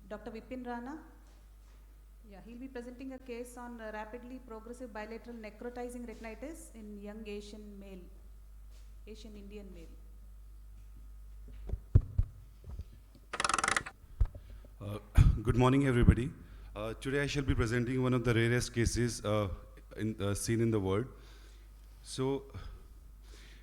Dr. Vipin Rana. Yeah, he'll be presenting a case on rapidly progressive bilateral necrotizing retinitis in young Asian male, Asian Indian male. Good morning, everybody. Today I shall be presenting one of the rarest cases seen in the world. So,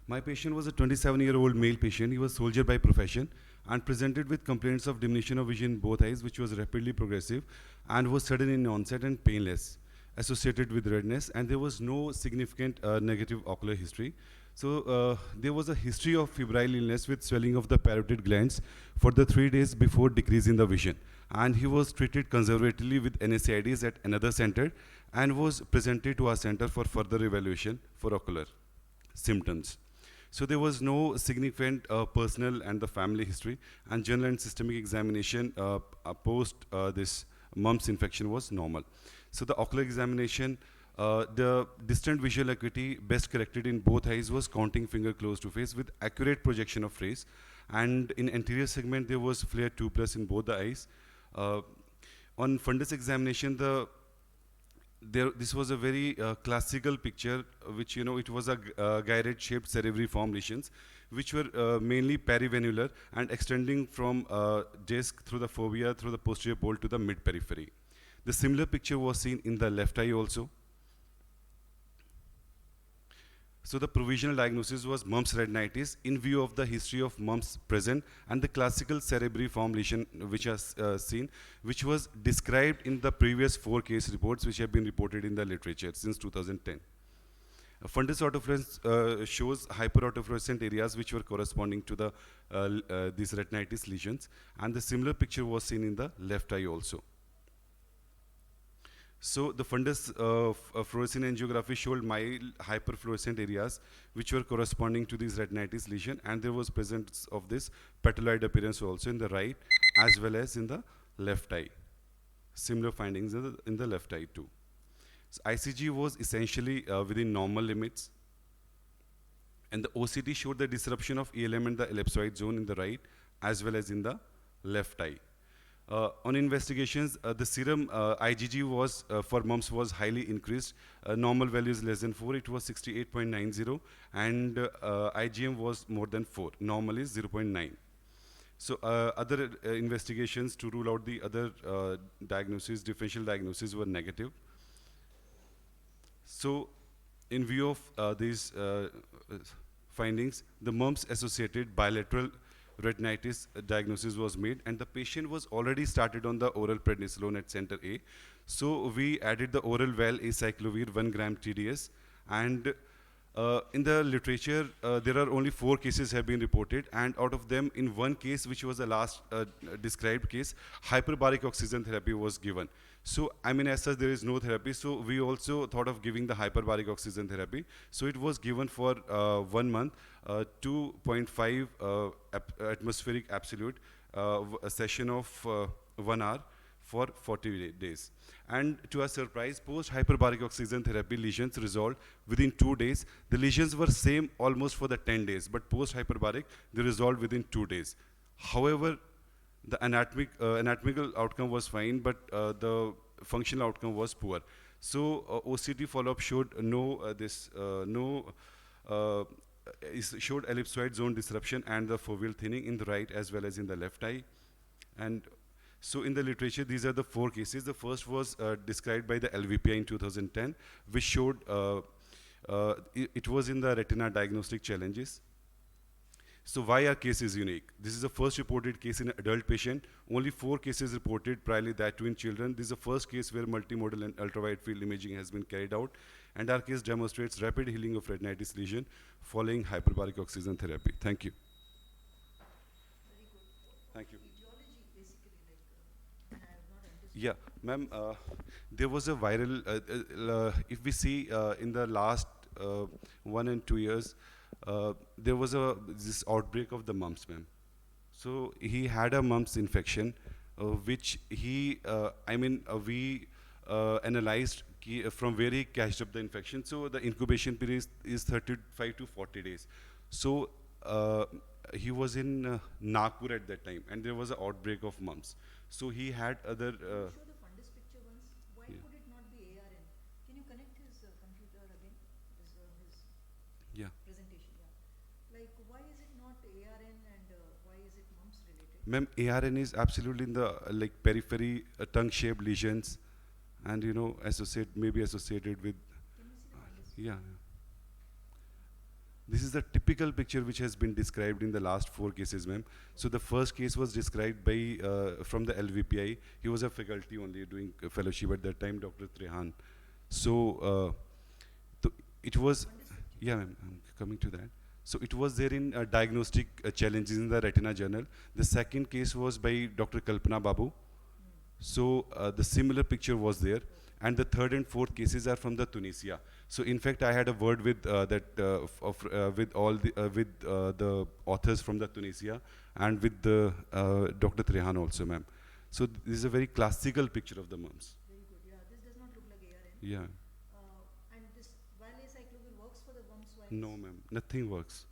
my patient was a 27-year-old male patient. He was soldier by profession and presented with complaints of diminution of vision in both eyes, which was rapidly progressive and was sudden in onset and painless, associated with redness, and there was no significant negative ocular history. So there was a history of febrile illness with swelling of the parotid glands for the 3 days before decrease in the vision. And he was treated conservatively with NSAIDs at another center and was presented to our center for further evaluation for ocular symptoms. So there was no significant personal and the family history, and general and systemic examination post this mumps infection was normal. So the ocular examination, the distant visual acuity best corrected in both eyes was counting finger close to face with accurate projection of rays, and in anterior segment there was flare 2+ in both the eyes. On fundus examination, this was a very classical picture, which it was a gyroid shaped cerebriform lesions, which were mainly perivenular and extending from disc through the fovea through the posterior pole to the mid periphery. The similar picture was seen in the left eye also. So the provisional diagnosis was mumps retinitis in view of the history of mumps present and the classical cerebriform lesion which is seen, which was described in the previous 4 case reports which have been reported in the literature since 2010. Fundus autofluorescence shows hyperautofluorescent areas which were corresponding to the these retinitis lesions, and the similar picture was seen in the left eye also. So the fundus fluorescein angiography showed mild hyperfluorescent areas which were corresponding to these retinitis lesion, and there was presence of this petalloid appearance also in the right as well as in the left eye. Similar findings in the left eye too. So ICG was essentially within normal limits, and the OCT showed the disruption of ELM and the ellipsoid zone in the right as well as in the left eye. On investigations, the serum IgG was for mumps was highly increased. Normal value is less than 4. It was 68.90, and IgM was more than 4. Normal is 0.9. So other investigations to rule out the other diagnoses, differential diagnoses, were negative. So in view of these findings, the mumps associated bilateral retinitis diagnosis was made, and the patient was already started on the oral prednisolone at center A. So we added the oral val acyclovir 1 gram TDS, and in the literature there are only 4 cases have been reported, and out of them in 1 case, which was the last described case, hyperbaric oxygen therapy was given. So I mean, as such there is no therapy, so we also thought of giving the hyperbaric oxygen therapy. So it was given for 1 month, 2.5 atmospheric absolute, a session of 1 hour for 40 days. And to our surprise, post-hyperbaric oxygen therapy lesions resolved within 2 days. The lesions were same almost for the 10 days, but post-hyperbaric, they resolved within 2 days. However, the anatomical outcome was fine, but the functional outcome was poor. So OCT follow-up showed showed ellipsoid zone disruption and the foveal thinning in the right as well as in the left eye. And so in the literature, these are the 4 cases. The first was described by the LVPI in 2010, which showed it was in the retina diagnostic challenges. So why our case is unique? This is the first reported case in an adult patient. Only 4 cases reported priorly, that too in children. This is the first case where multimodal and ultrawide field imaging has been carried out. And our case demonstrates rapid healing of retinitis lesion following hyperbaric oxygen therapy. Thank you. Thank you. Yeah, ma'am, there was a viral, if we see in the last 1 and 2 years, there was this outbreak of the mumps, ma'am. So he had a mumps infection, which we analyzed from where he catched up the infection. So the incubation period is 35 to 40 days. So he was in Nagpur at that time, and there was an outbreak of mumps. So he had other. Can you show the fundus picture once? Why Yeah. could it not be ARN? Can you connect his computer again? His Yeah. presentation, yeah. Like, why is it not ARN and why is it mumps related? Ma'am, ARN is absolutely in the like periphery, tongue-shaped lesions, and maybe associated with. Can we see the fundus? Yeah. This is the typical picture which has been described in the last 4 cases, ma'am. So the first case was described by from the LVPI. He was a faculty only doing a fellowship at that time, Dr. Trehan. So it was, Fundus picture. yeah, ma'am. I'm coming to that. So it was there in diagnostic challenges in the Retina Journal. The second case was by Dr. Kalpana Babu. So the similar picture was there, and the third and fourth cases are from the Tunisia. So in fact, I had a word with with all the authors from the Tunisia and with the Dr. Trehan also, ma'am. So this is a very classical picture of the mumps. Very good, yeah. This does not look like ARN. Yeah. And this valaciclovir works for the mumps virus? No, ma'am. Nothing works.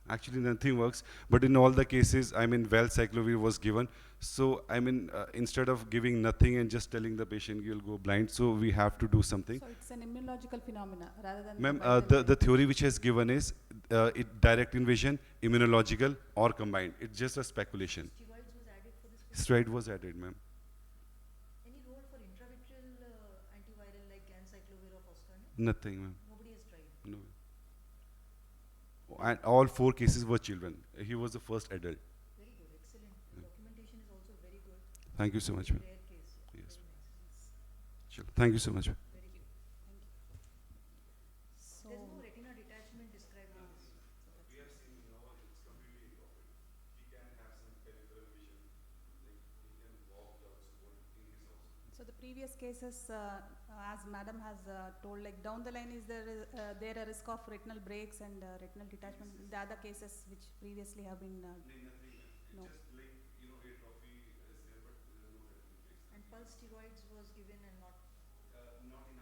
Actually, nothing works. But in all the cases, I mean, valcyclovir was given. So, I mean, instead of giving nothing and just telling the patient you'll go blind, so we have to do something. So it's an immunological phenomena rather than. Ma'am, viral. the theory which has given is it direct invasion, immunological, or combined. It's just a speculation. Steroids was added for this patient? Steroid was added, ma'am. Any role for intravitreal antiviral like ganciclovir or foscarnet? Nothing, ma'am. Nobody has tried. No. And all 4 cases were children. He was the first adult. Very good, excellent. The documentation is also very good. Thank you so much, ma'am. Rare case. Yeah. Yes. Very nice. Sure. Thank you so much, ma'am. Very good. So, There's no retina detachment described in this. So that's We have seen now it's completely incorporated. He can have some peripheral vision, like he can walk without support in his house. so the previous cases, as madam has told, like down the line, is there a risk of retinal breaks and retinal detachment? The other cases which previously have been, no. Just like, atrophy is there, but there are no retinal breaks. and pulse steroids was given and not Not in